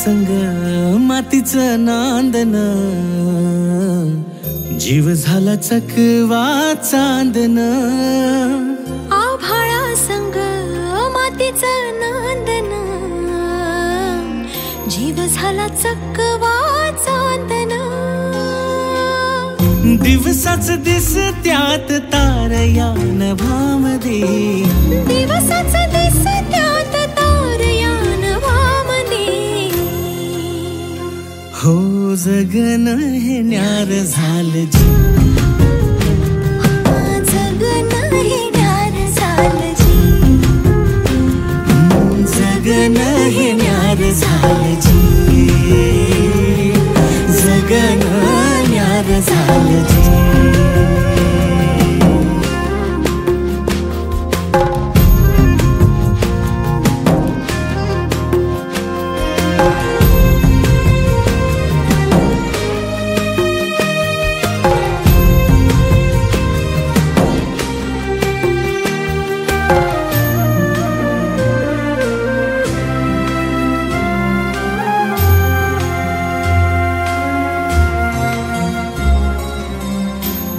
संग मातीचं नांदन, जीव झाला चकवा चांदन. आभाळा संग मातीचं नांदन, जीव झाला चकवा चांदन. दिवसाच दिसत्यात तारया नभामध्ये, दिवसाच दिसत्यात तारया नभामध्ये. हो जगन हे न्यार झालं जी, जगन हे न्यार झालं जी, जगन हे न्यार झालं जी, जगन न्यार झालं जी.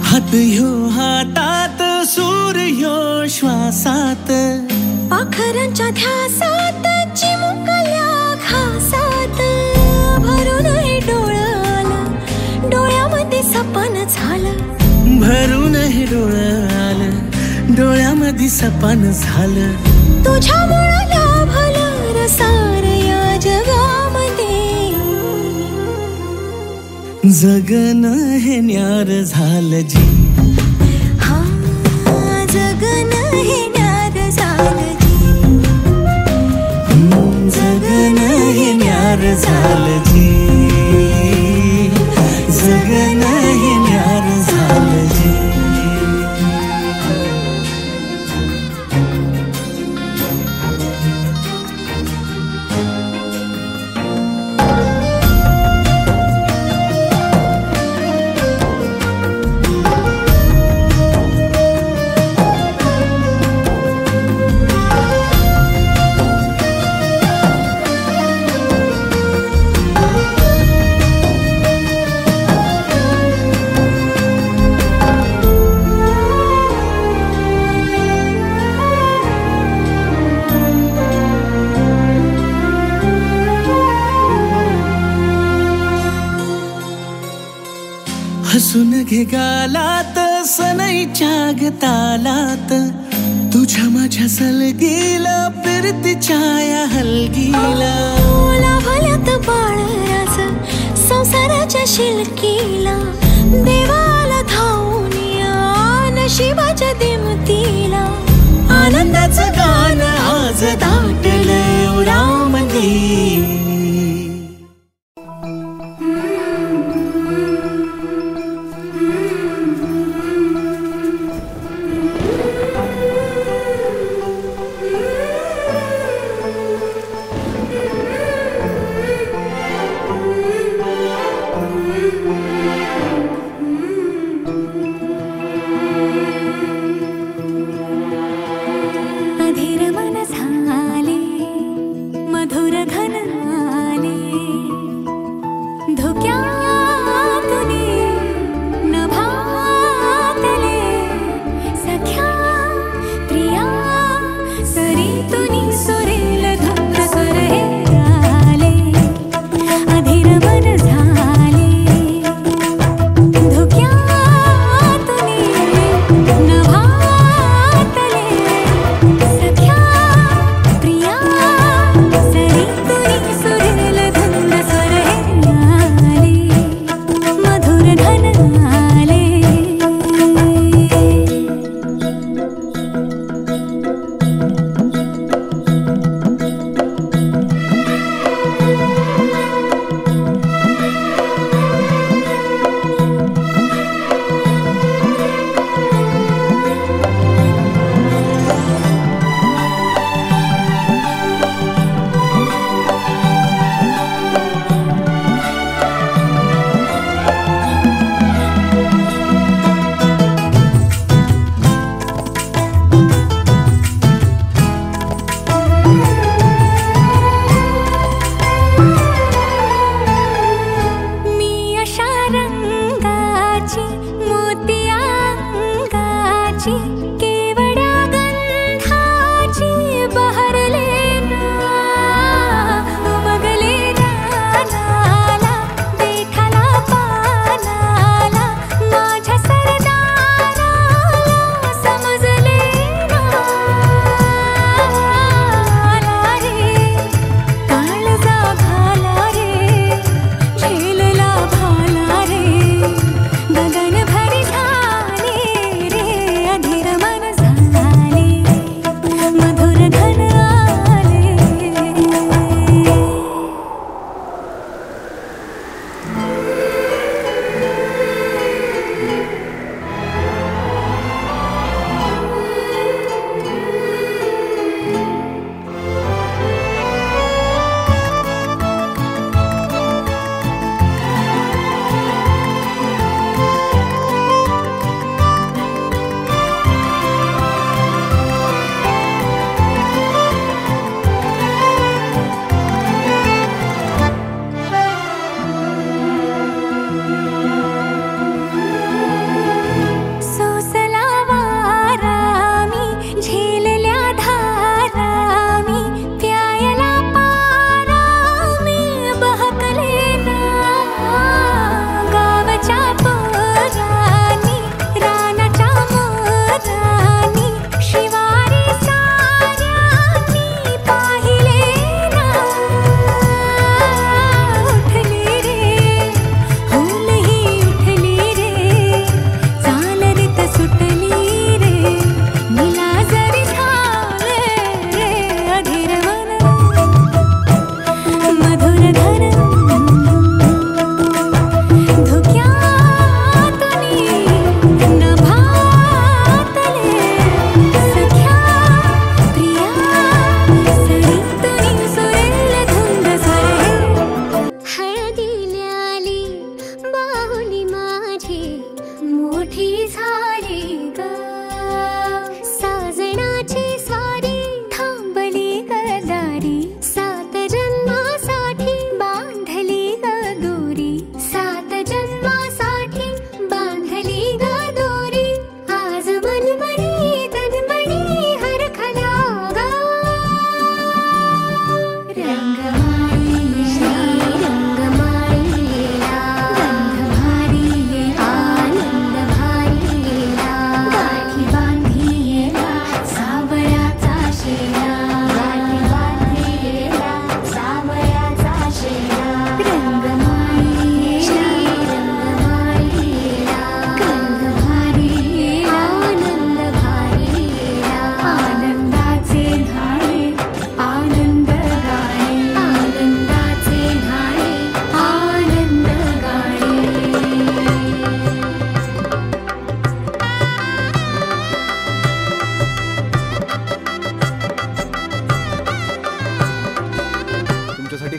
हात ह्यो हातात, सूर ह्यो श्वासात, पाखरांच्या ध्यासात, चिमुकल्या घासात. भरून हे डोळं आलं, डोळ्यामध्ये सपन झालं. भरून हे डोळं आलं, डोळ्यामध्ये सपन झालं. तुझ्यामुळं लाभलं रसार या जगामध्ये. जगन हे न्यार झालं जी, हा जगन हे न्यार झालं जी, जगन हे न्यार झालं जी, जगन हे न्यार झालं जी. हसून घे गालात, सनईच्या गतालात, तुझ्या माझ्या सलगीला, फिरतीच्या या हलगीला. लाभल्यात बाळराज संसाराच्या शिलकीला. देवाला धावून या नशिबाच्या दिमतीला. आनंदाचं गाणं आज दाटलं उरामध्ये.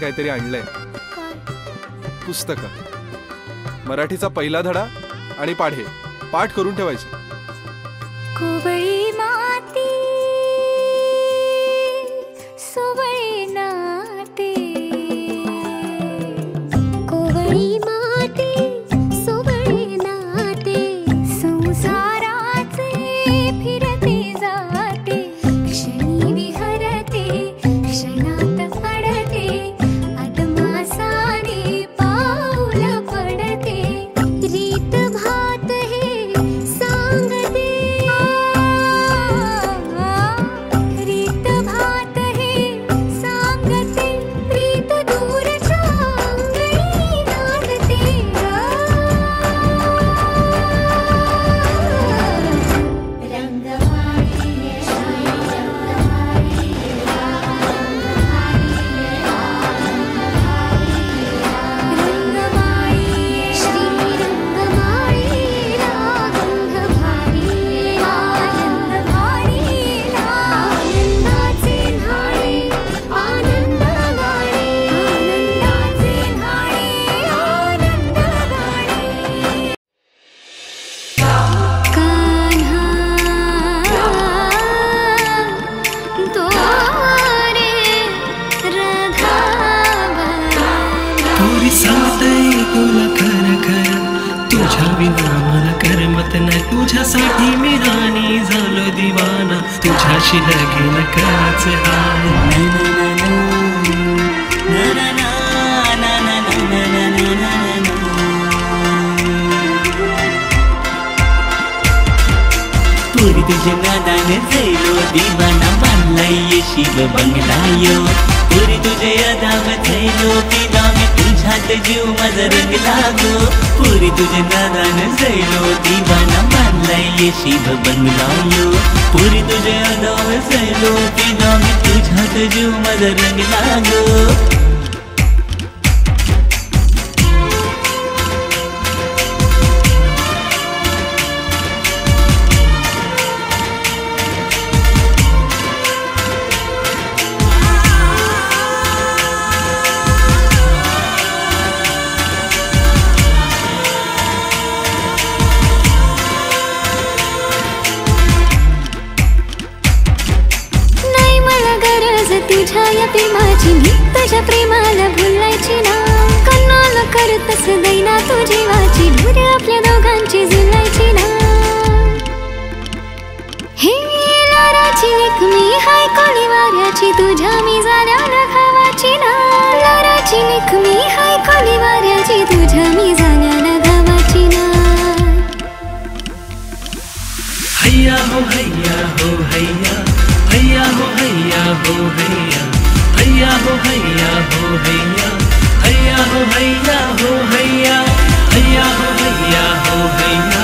काहीतरी आणलंय. पुस्तकं. मराठीचा पहिला धडा आणि पाढे पाठ करून ठेवायचे. कोवळी माती सुवळी नाते, कोवळी माती सुवळी नाते, संसाराचे फिरते जाते, क्षणी विहरते क्षणात अडते, अदमासाने पाऊल पडते, रीत भात हे सांगते, रीत भात हे सांगते, प्रीत दूरच्या अंगणी नांदते. थोडी साथ तुला खरं खरं, तुझ्या विना मला करमत नाही, तुझ्यासाठी मी राणी झालो दिवाना, तुझ्याशी लगीन करायचे पुरी तुझ्या नादाने जैलो दिवाना, बांधलाय शिव बंगला यो, पुरी तुझे अदाम जैलो पिदा मी, तुझ्यात जीव माझा रंगला गो, पुरी तुझे नादाने जैलो दिवाना, बांधलाय शिव बंगला यो, पुरी तुझे अदाम जैलो पिदा मी, तुझ्यात जीव माझा रंगला गो. तुझ्या या प्रेमाची मी तुझ्या प्रेमाला भुलायची ना, कन्नाला करतस दैना तू जीवाची, दूर आपल्या दोघांची झुलायची ना. हे लाराची लेक मी हाय कोळी वाऱ्याची, तुझ्या मी झाल्याला गावाची ना, लाराची लेक मी हाय कोळी वाऱ्याची, तुझ्या मी झाल्याला गावाची ना. हैया हो हैया हो हैया, हैया हो हैया हो हैया, हैया हो हैया हो हैया, हैया हो हैया हो हैया, हैया हो हैया हो हैया,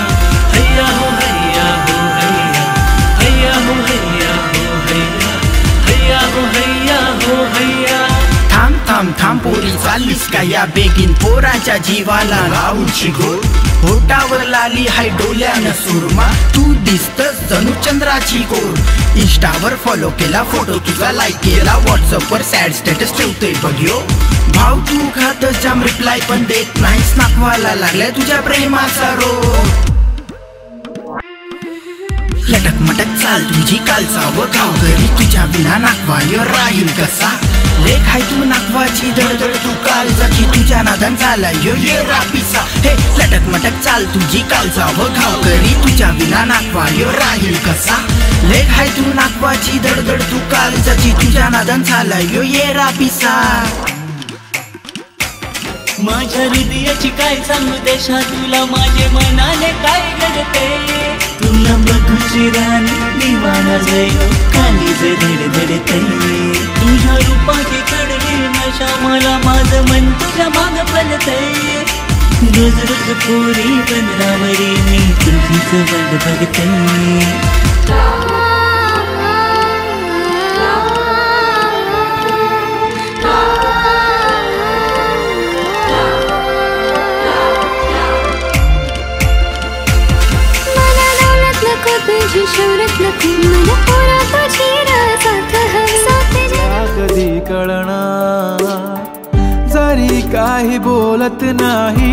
हैया हो हैया हो हैया, हैया हो हैया हो हैया, हैया हो हैया हो हैया. थांब थांब थांब पोरी चाललीस का या बेगीन, पोराच्या जीवाला लावूची गोल, होटावर लाली हाय डोल्यानं सुरमा, तू दिसतस जणू चंद्राची कोर. इंस्टावर फॉलो केला, फोटो तुझा लाईक केला, व्हॉट्सअपवर सॅड स्टेटस ठेवतोय बघियो, भाव तू खातस जाम रिप्लाय पण देत नाहीस, नाकवाला लागलाय तुझ्या प्रेमाचा रोग. लटक मटक चाल तुझी कालचा व गाव घरी, तुझ्या बिना नाकवायो राहील कसा, लेख हाय तू नाकवाची धडधड तू कालजाची, तुझ्या नादान झाला यो ये रापिसा. हे लटक मटक चाल तुझी कालचा व गाव घरी, तुझ्या बिना नाकवायो राहील कसा, लेख हाय तू नाकवाची धडधड तू कालजाची, तुझ्या नादान झाला यो ये रापिसा. माझ्या हृदयाची काय सांगू देशा तुला, माझे मनाने काय घडते, तुला बघूची राणी दिवाना जयो, कालीज धडधडते, तुझ्या रूपाची चढली नशा, मला माझं मन तुझ्या माग पलते, रोज रोज पोरी बंदरावरी मी तुझीच वाट बघते. तुझी शौरत नको मला, पोरा तुझी साथ हवी, साथ कधी कळणार बोलत नाही,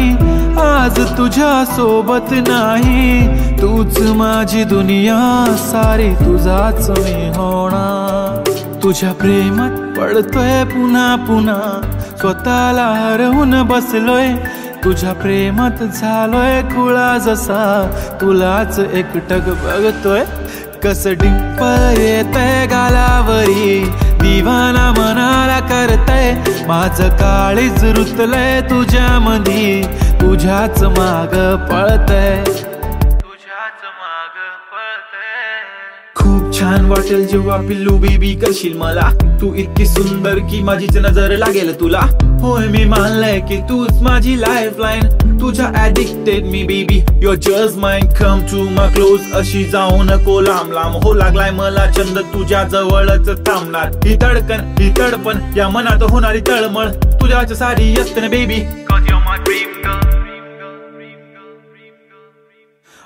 आज तुझ्या सोबत नाही. तूच माझी दुनिया सारी, तुझाच मी होणार. तुझ्या प्रेमात पडतोय पुन्हा पुन्हा, स्वतःला हरवून बसलोय. तुझ्या प्रेमात झालोय खुळा जसा, तुलाच एकटक बघतोय. कस डिंपल येतय गालावरी, दिवाना मनाला करतय. माझं काळीज रुतलंय तुझ्या मधी, तुझ्याच माग पळतय, तुझ्याच माग पळतय. खूप छान वाटेल जेव्हा पिल्लू बेबी करशील मला. तू इतकी सुंदर की माझीच नजर लागेल तुला. होय मी मानलंय की तूच माझी लाईफलाईन, तुझ्या ऍडिक्टेड मी baby. Your just mine, come to my close. अशी जाऊ नको लांब लांब, हो लागलाय मला छंद तुझ्या जवळच थांबणार. ही धडकन ही तडपण या मनात होणारी तळमळ, तुझ्याच सारी असते ना बेबी.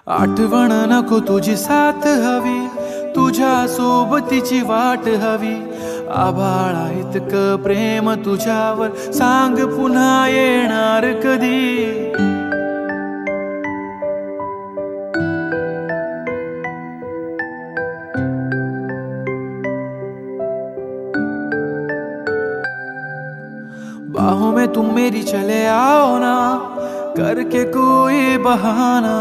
आठवण नको तुझी साथ हवी, तुझ्या सोबतीची वाट हवी. आभाळा इतकं प्रेम तुझ्यावर, सांग पुन्हा येणार कधी. बाहों में तुम मेरी चले आओ ना, करके कोई बहाना.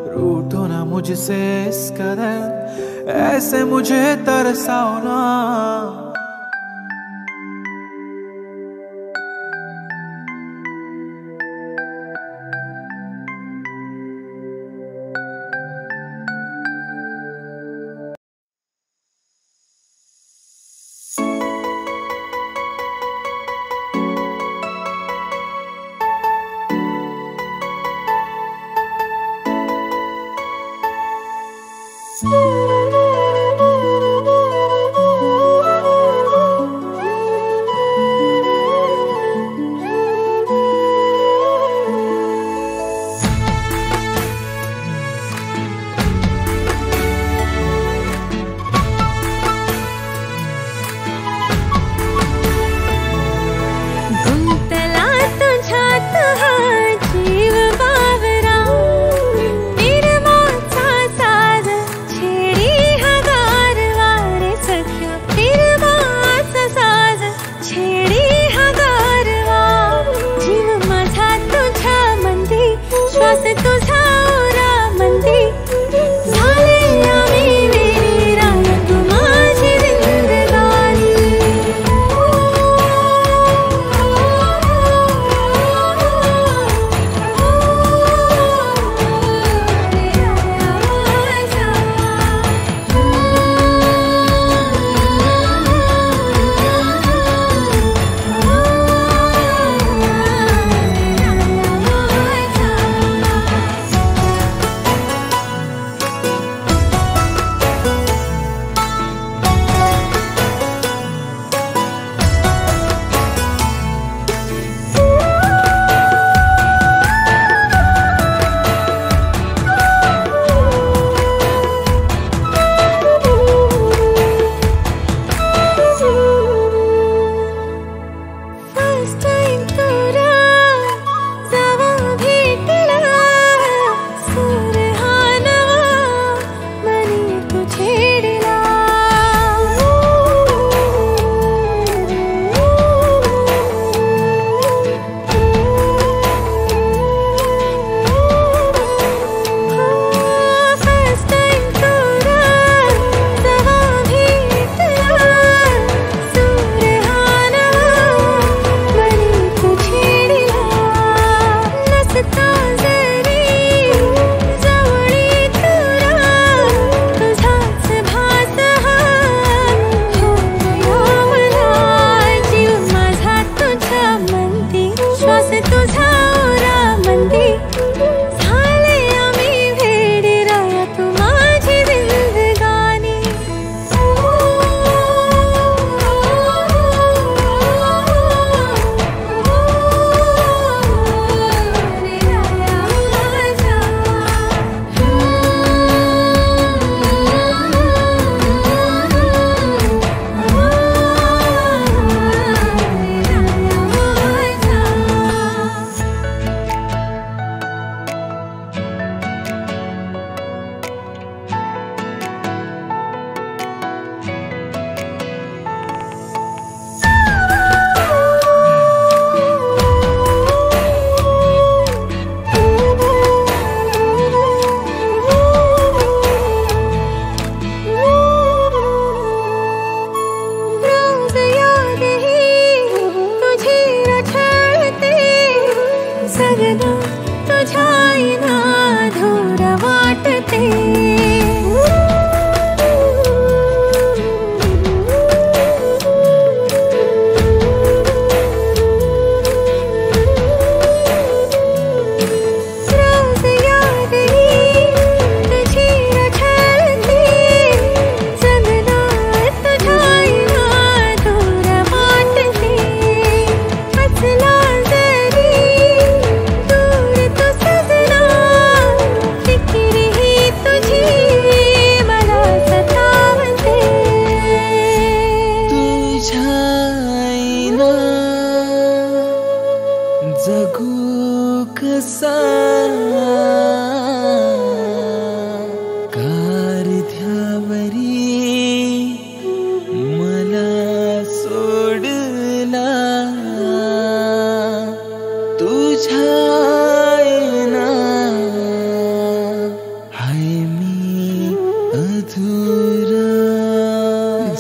रूठो ना मुझसे इस कदर, ऐसे मुझे तरसाओ ना.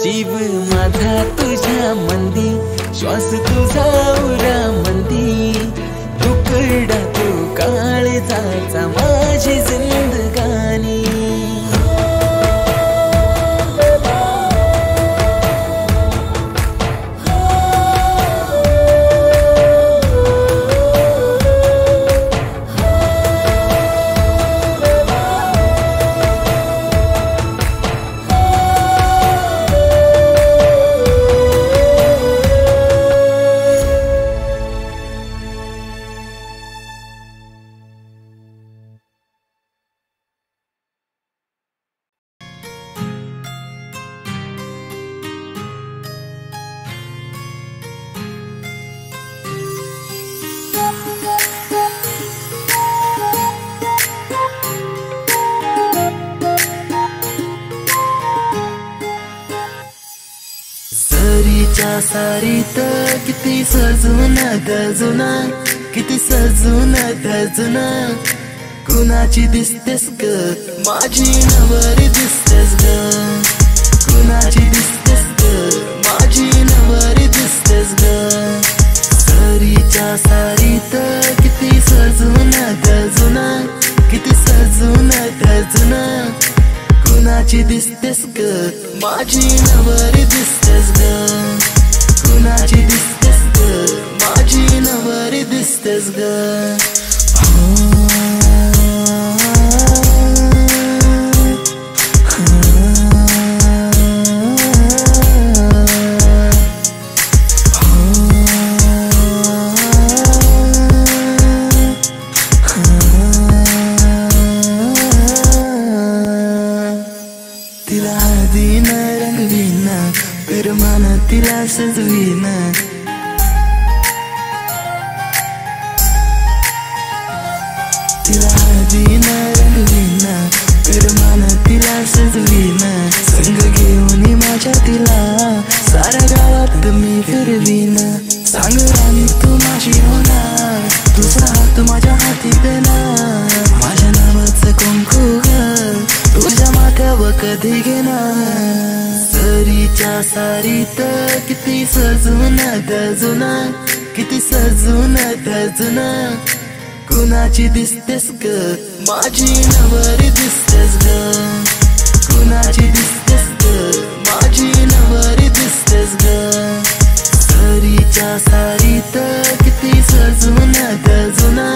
जीव माझा तुझ्या मंदी, श्वास तुझा उरा मंदी, तुकडा तू काळजाचा माझी जिंदगानी. सरीच्या सारीत किती सजून गजुना, किती सजून गजुना, कुणाची दिसतेस ग माझी नवरी दिसतेस ग, कुणाची दिसतेस ग माझी नवरी दिसतेस ग. सरीच्या सारीत किती सजून गजुना, किती सजून गजुना, कुणाची दिसतेस ग माझी नवरी दिसतेस ग, कुणाची दिसतेस ग माझी नवरी दिसतेस ग. तिला हळदीन रंगवीन, करमान तिला सजवीन, तिला हळदीन रंगवीन, करमान तिला सजवीन, संग घेऊन माझ्या तिला साऱ्या गावात मी फिरवीन. सांग राणी तू माझी होणार, तुझा हात माझ्या हाती देणार, माझ्या नावाचं कुंकू ग तुझ्या माथ्यावर कधी घेणार. सरीच्या सारीत किती सजून गजुना, किती सजून गजुना, कुणाची दिसतेस ग माझी नवरी दिसतेस ग, कुणाची दिसतेस ग माझी नवरी दिसतेस ग. सरीच्या सारीत किती सजून गजुना,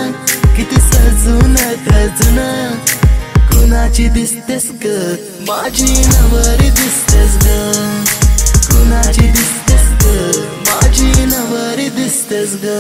किती सजून गजुना, कुणाची दिसतेस ग माझी नवरी दिसतेस ग, कुणाची दिसतेस ग माझी नवरी दिसतेस ग.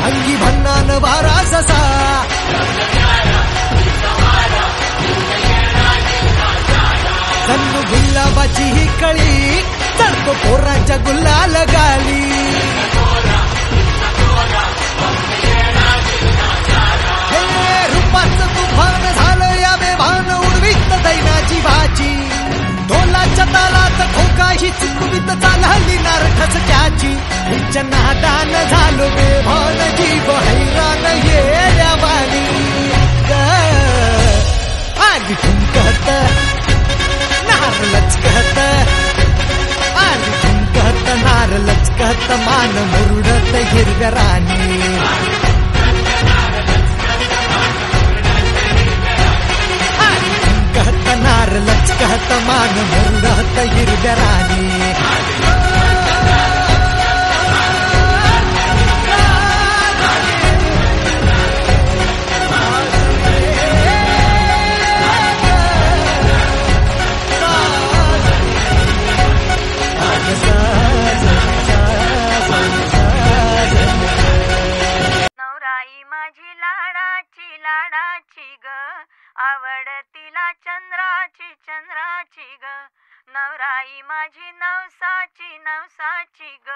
अंगी भन्नान वारा जसा जणू गुलाबाची ही कळी चढतो पोरांच्या गुलाल गाली हे रूपाचं तुफान झालं या बेभान उडवीत दैनाची भाची ढोलाच्या तालात ठोकाही चुकवीत चालली नार ठसक्याची हिच्या नादान झालो बेभान जीव हैरान येड्या बाणी आली ठुमकत नार लचकत आली ठुमकत नार लचकत मान मुरडत हिरव्या राणी नार लचकत मान मुरडत हिरव्या राणी नवराई माझी लाडाची लाडाची ग आवड तिला चंद्राची चंद्राची ग नवराई माझी नवसाची नवसाची ग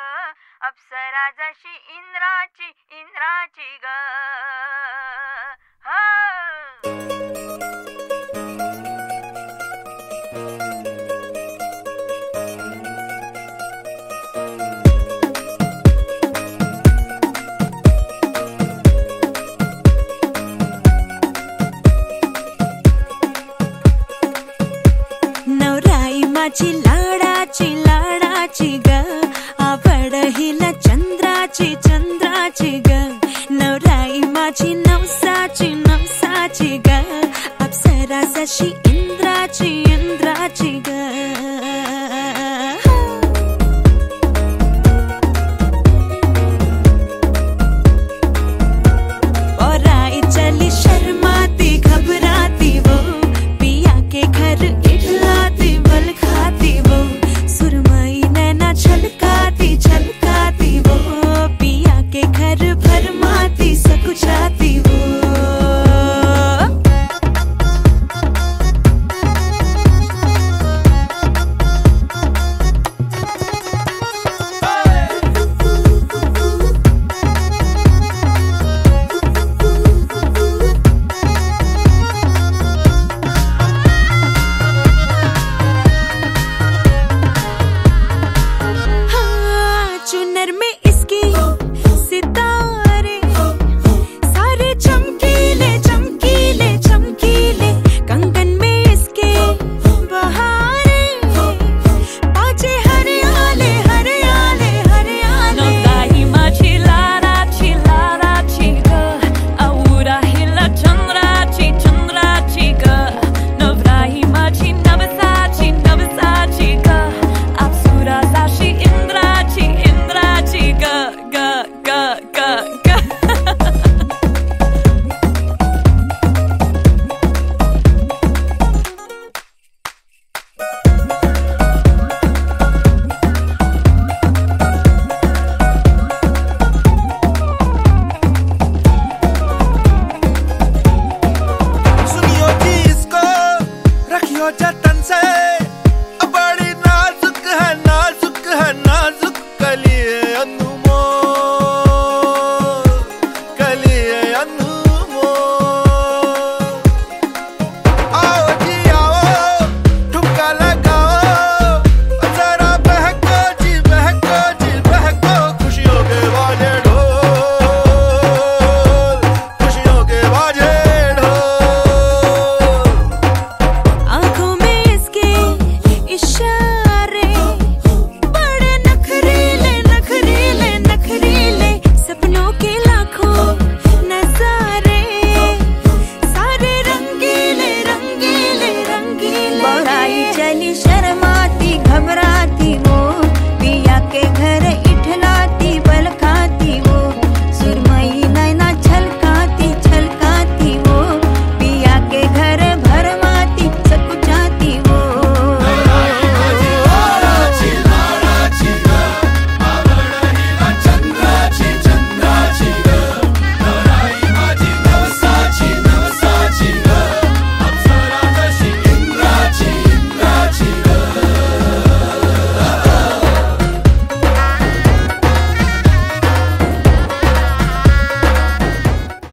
अप्सरा जशी इंद्राची इंद्राची ग माझी लाडाची लाडाची ग आवड हिला चंद्राची चंद्राची ग नवराई माझी नवसाची नवसाची ग अप्सरा जशी इंद्राची इंद्राची ग